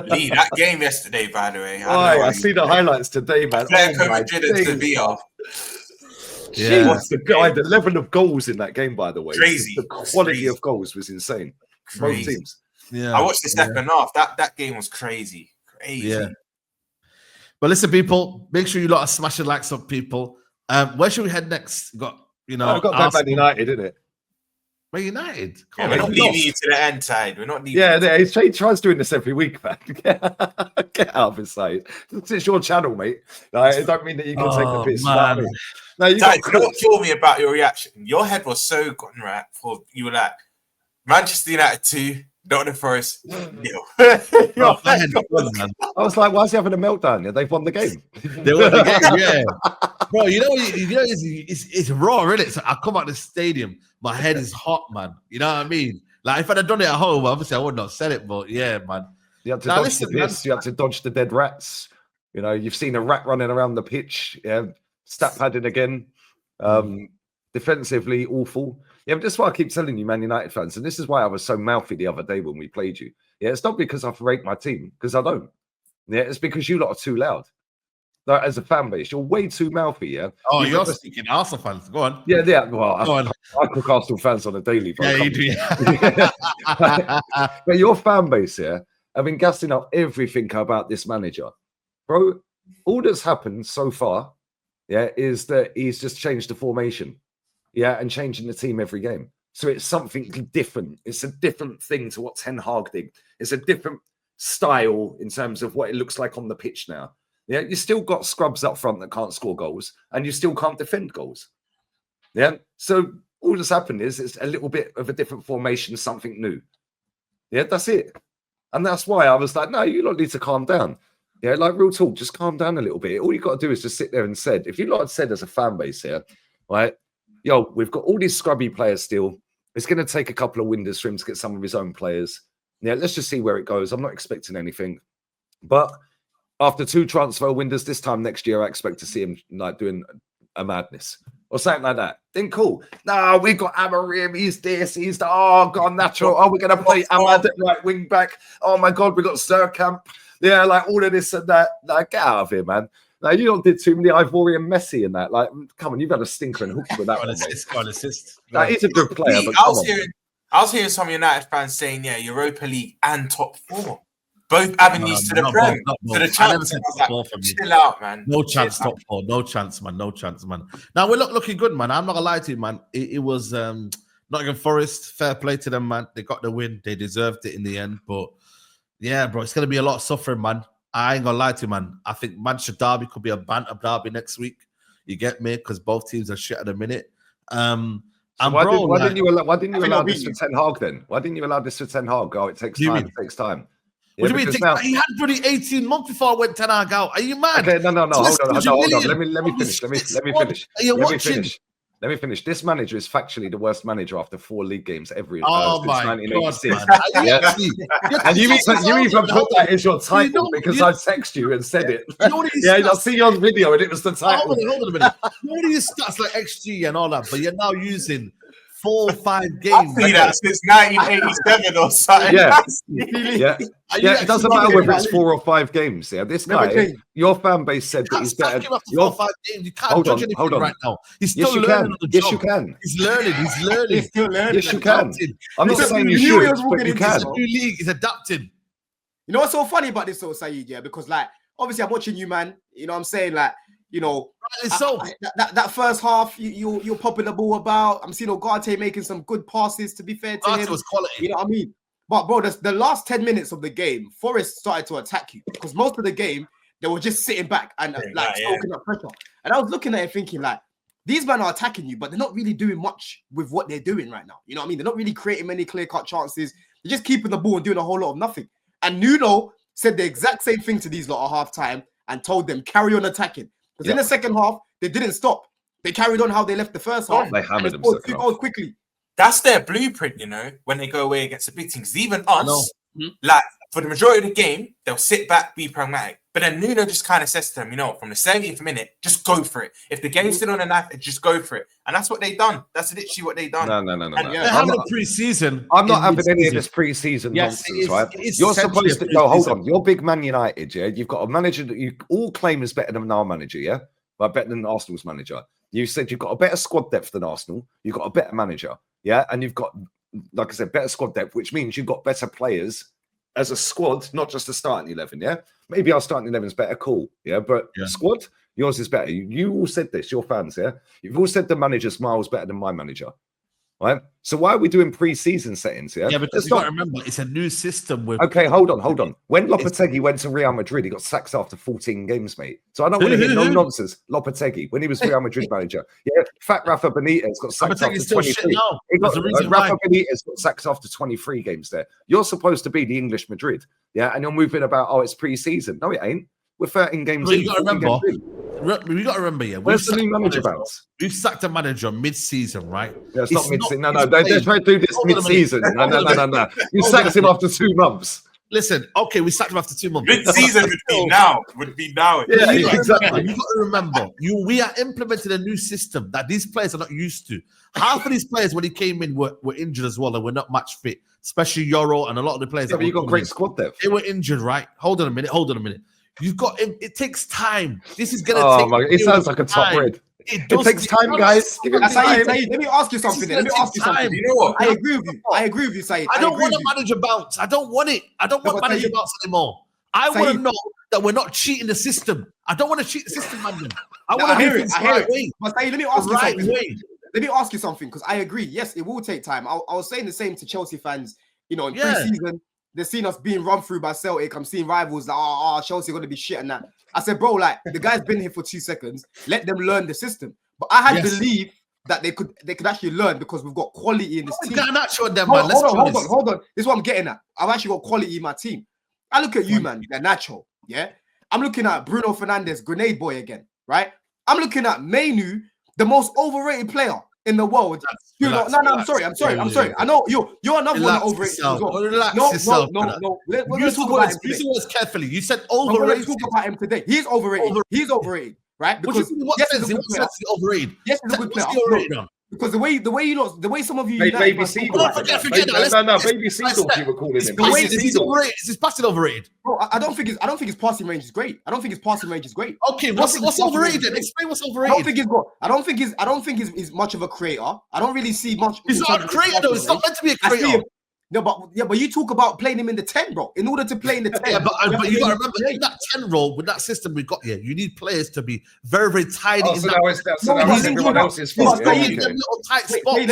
Lee, that game yesterday, by the way. I see the highlights today, man. Atletico Madrid and Sevilla. Jeez, the level of goals in that game, by the way. Crazy. The quality of goals was insane. Both teams. Yeah. I watched the second half. That game was crazy. Crazy. Yeah. But listen, people, make sure you lot are smashing likes up, people. Where should we head next? I've got Man United, isn't it? Man United. Yeah, we're not leaving you to the end side. We're not leaving. Yeah, he tries doing this every week, man. Get out of his side. It's your channel, mate. I don't mean that you can take the piss. Man. No, you know what killed me about your reaction? Your head was so gone right. You were like, Manchester United 2, Nottingham Forest 0. I was like, why is he having a meltdown? Yeah, they've won the game. They won the game, yeah. Bro, it's raw, isn't it? So I come out the stadium, my head is hot, man. You know what I mean? Like, if I'd have done it at home, obviously I would not have said it, but yeah, man. You had to dodge the piss. You had to dodge the dead rats. You know, you've seen a rat running around the pitch. Yeah, stat padding again. Defensively, awful. Yeah, but that's why I keep telling you, Man United fans, and this is why I was so mouthy the other day when we played you. Yeah, it's not because I rate my team, because I don't. Yeah, it's because you lot are too loud. Like, as a fan base, you're way too mouthy, yeah? Oh, you're speaking Arsenal fans. Go on. Yeah. Well, I cook Arsenal fans on a daily. Bro. Yeah, you do. But your fan base here have been gassing up everything about this manager. Bro, all that's happened so far, yeah, is that he's just changed the formation. Yeah, and changing the team every game. So it's something different. It's a different thing to what Ten Hag did. It's a different style in terms of what it looks like on the pitch now. Yeah, you still got scrubs up front that can't score goals, and you still can't defend goals. Yeah, so all that's happened is it's a little bit of a different formation, something new. Yeah, that's it. And that's why I was like, no, you lot need to calm down. Yeah, like real talk, just calm down a little bit. All you got to do is just sit there and said, if you lot had said as a fan base here, right, yo, we've got all these scrubby players still. It's going to take a couple of windows for him to get some of his own players. Yeah, let's just see where it goes. I'm not expecting anything. But after 2 transfer windows this time next year, I expect to see him like doing a madness or something like that. Then cool. No, we got Amorim. He's this. He's the, oh, God, natural. Oh, we're going to play Ahmad at right wing back. Oh, my God, we got Sturkamp. Yeah, like all of this and that. Like, get out of here, man. Like, you don't did too many Ivorian Messi in that. Like, come on, you've had a stinker and hook with that one. Assist. Like, he's a good player. But I was hearing some United fans saying, yeah, Europa League and top 4. Both avenues to the Prem. To the chance. Chill out, man. No chance, top 4. No chance, man. No chance, man. Now, we're looking good, man. I'm not going to lie to you, man. It was Nottingham Forest. Fair play to them, man. They got the win. They deserved it in the end. But, yeah, bro, it's going to be a lot of suffering, man. I ain't gonna lie to you, man. I think Manchester Derby could be a banter derby next week. You get me? Because both teams are shit at the minute. So why didn't you allow this for Ten Hag then? Why didn't you allow this for Ten Hag? Oh, it takes time. It takes time. What do you mean? He had bloody 18 months before I went Ten Hag out. Are you mad? Okay, no. Hold on. Let me finish. Let me finish. This manager is factually the worst manager after 4 league games every since 1986. And you even put that as your title because I text you and said it. I see your video and it was the title. Hold on a minute. You know these stats like XG and all that, but you're now using 4 or 5 games. I've seen that since 1987 or something. Yeah. It doesn't matter whether it's 4 or 5 games. Yeah, this guy, your fan base said that he's better. Your 5 games, you can't judge anything right now. He's still learning on the job. Yes, you can. He's learning. He's still learning. Yes, you can. I'm not saying you should, but you can. The new league is adapting. You know what's so funny about this, though, Saeed? Yeah, because like obviously I'm watching you, man. You know what I'm saying? Like, you know, that first half, you're popping the ball about. I'm seeing Ugarte making some good passes. To be fair to him, was quality. You know what I mean? But bro, the last 10 minutes of the game, Forest started to attack you because most of the game they were just sitting back and soaking up pressure. And I was looking at it thinking like, these men are attacking you, but they're not really doing much with what they're doing right now. You know what I mean? They're not really creating many clear-cut chances. They're just keeping the ball and doing a whole lot of nothing. And Nuno said the exact same thing to these lot at halftime and told them carry on attacking. Because in the second half, they didn't stop. They carried on how they left the first half. They hammered them 2 goals quickly. That's their blueprint, you know, when they go away against the big teams. Even us, like for the majority of the game, they'll sit back, be pragmatic. But then Nuno just kind of says to him, from the 70th minute, just go for it. If the game's still on the knife, just go for it. And that's what they done. That's literally what they done. No. They're having a pre-season. I'm not having any of this pre-season nonsense, right? You're supposed to no, hold on. You're big Man United, yeah. You've got a manager that you all claim is better than our manager, yeah, but better than Arsenal's manager. You said you've got a better squad depth than Arsenal. You've got a better manager, yeah, and you've got, like I said, better squad depth, which means you've got better players as a squad, not just a starting 11, yeah. Maybe our starting 11 is better, cool, yeah, but squad, yours is better. You all said this, your fans, yeah. You've all said the manager's miles better than my manager. Right, so why are we doing pre-season settings here? Yeah, but you got to remember, it's a new system. Okay, hold on. When Lopetegui went to Real Madrid, he got sacked after 14 games, mate. So I don't want to hear no nonsense. Lopetegui, when he was Real Madrid manager, fat Rafa Benitez got sacked after 23. Rafa Benitez got sacked after 23 games there. You're supposed to be the English Madrid, yeah, and you're moving about, it's pre-season. No, it ain't. We're 13 games. But you got to remember. We got to remember, where's the new manager bounce? We've sacked a manager mid-season, right? Yeah, it's not mid-season. No, they're trying to do this mid-season. No. You sacked him after 2 months. Listen, okay, we sacked him after 2 months. Mid-season would be now. Yeah, exactly. You got to remember, we are implementing a new system that these players are not used to. Half of these players, when he came in, were injured as well, and were not match fit, especially Euro and a lot of the players. Yeah, but you got great squad depth. They were injured, right? Hold on a minute. You've got it takes time. This is gonna take. It sounds like a top red. It takes time, guys. Let me ask you something. You know what? I agree with you, Saeed. I don't want a manager bounce. I don't want it. I don't want manager bounce anymore. I want to know that we're not cheating the system. I don't want to cheat the system, man. I want to do things the right way. But Saeed, let me ask you something. Let me ask you something, because I agree. Yes, it will take time. I was saying the same to Chelsea fans. In pre-season. They're seeing us being run through by Celtic. I'm seeing rivals like, Chelsea are going to be shit and that. I said, bro, like, the guy's been here for 2 seconds. Let them learn the system. But I had believed that they could actually learn, because we've got quality in this team. Hold on. This is what I'm getting at. I've actually got quality in my team. I look at you, man. They're natural. Yeah. I'm looking at Bruno Fernandes, grenade boy again, right? I'm looking at Mainoo, the most overrated player in the world. I'm sorry. I know you're another one overrated as well. No. Let's talk about him today. You carefully. You said overrated. Let's talk about him today. He's overrated. He's overrated, right? Because he's overrated. Yes, he's a good player. Because the way some of you, Baby Seed. Forget that. No, Baby Seed. You were calling him. Is his passing overrated? Bro, I don't think his passing range is great. Okay, what's overrated then? Explain what's overrated. I don't think he's much of a creator. I don't really see much. He's not a creator though. It's not meant to be a creator. No, but you talk about playing him in the 10, bro. In order to play in the 10, but you got to remember, in that 10 role with that system we got here, you need players to be very, very tidy. Everyone else's fault. Let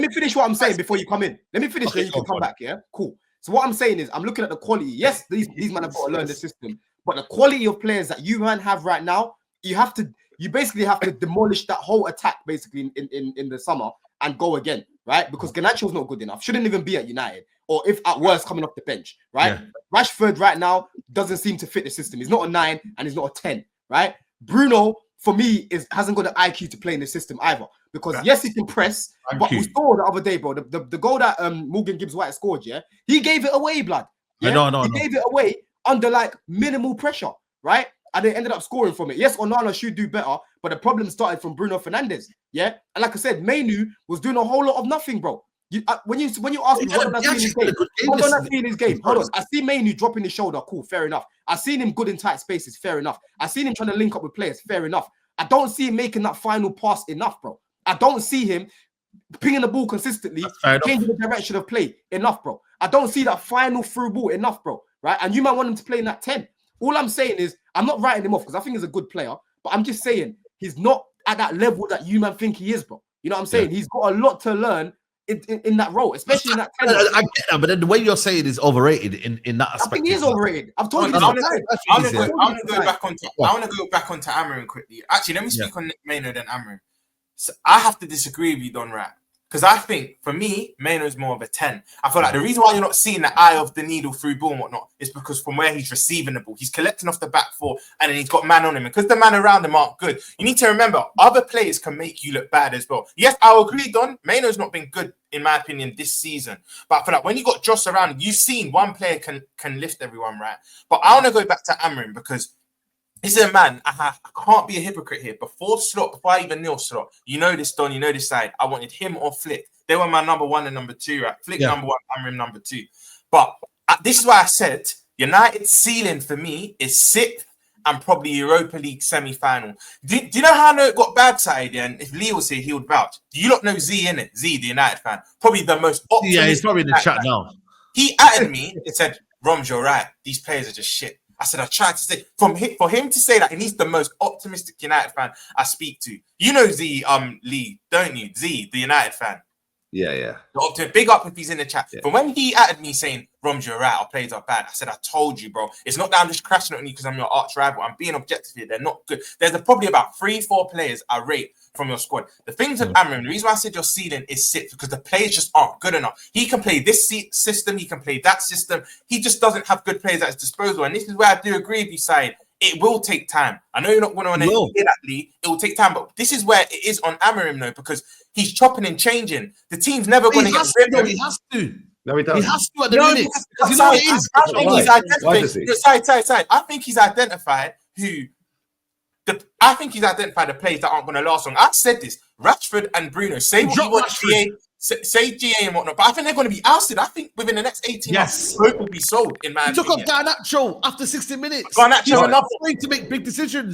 me finish what I'm saying before you come in. Let me finish, then you can come back. Yeah, cool. So what I'm saying is, I'm looking at the quality. Yes, these men have got to learn the system, but the quality of players that you man have right now, you basically have to demolish that whole attack basically in the summer and go again, right? Because Garnacho's not good enough. Shouldn't even be at United. Or if at worst coming off the bench, right? Yeah. Rashford right now doesn't seem to fit the system. He's not a 9 and he's not a 10, right? Bruno, for me, hasn't got the IQ to play in the system either. Because yes, he can press, but we saw the other day, bro, the goal that Morgan Gibbs-White scored, he gave it away, blood. Yeah? He gave it away under like minimal pressure, right? And they ended up scoring from it. Yes, Onana should do better, but the problem started from Bruno Fernandes, yeah? And like I said, Mainoo was doing a whole lot of nothing, bro. When you ask me what did I see in his game, hold on. I see Mainoo dropping his shoulder, cool, fair enough. I've seen him good in tight spaces, fair enough. I've seen him trying to link up with players, fair enough. I don't see him making that final pass enough, bro. I don't see him pinging the ball consistently, changing the direction of play enough, bro. I don't see that final through ball enough, bro, right? And you might want him to play in that 10. All I'm saying is, I'm not writing him off because I think he's a good player, but I'm just saying he's not at that level that you man think he is, bro. You know what I'm saying? Yeah. He's got a lot to learn in that role, especially in that 10. I get that, but then the way you're saying is overrated in that aspect. I think he is overrated. I've told you this. I want to go back onto Amorim quickly. Actually, let me speak on Mainoo then Amorim. So I have to disagree with you, Don Rat. Because I think, for me, Mainoo is more of a 10. I feel like the reason why you're not seeing the eye of the needle through ball and whatnot is because from where he's receiving the ball, he's collecting off the back four and then he's got man on him. And because the man around him aren't good, you need to remember, other players can make you look bad as well. Yes, I'll agree, Don. Mainoo's not been good, in my opinion, this season. But I feel like when you got Josh around, you've seen one player can lift everyone, right? But I want to go back to Amorim because This is a man. I can't be a hypocrite here. Before I even knew Slot, you know this, Don, you know this side. I wanted him or Flick. They were my number 1 and number 2, right? Flick number 1, Amorim number 2. But this is why I said United's ceiling for me is 6th and probably Europa League semi-final. Do you know how I know it got bad side? Yeah? And if Lee was here, he would vouch. Do you not know Z, innit? Z, the United fan. Probably the most optimistic. Yeah, he's probably in the chat now. He added me and said, Roms, you're right. These players are just shit. I said, I tried to say, for him to say that, and he's the most optimistic United fan I speak to. You know Z, Lee, don't you? Z, the United fan. Yeah. Big up if he's in the chat. Yeah. But when he added me saying, Roms, you're right, our players are bad, I said, I told you, bro. It's not that I'm just crashing on you because I'm your arch rival. I'm being objective here. They're not good. There's probably about 3-4 players I rate from your squad. The things with Amorim, the reason why I said your ceiling is 6 because the players just aren't good enough. He can play this system, he can play that system. He just doesn't have good players at his disposal. And this is where I do agree with you, Saeed. It will take time. I know you're not going to hear that, Lee. It will take time, but this is where it is on Amorim, though, because he's chopping and changing. The team's never going to get rid of him. He has to. No, he doesn't. He has to at the minute. Because you know it is. I think he's identified. I think he's identified the players that aren't going to last long. I've said this. Rashford and Bruno. Say what you want, GA. Say GA and whatnot, but I think they're going to be ousted. I think within the next 18 months, both will be sold. In my opinion. He took up Garnacho after 60 minutes. Garnacho enough to make big decisions.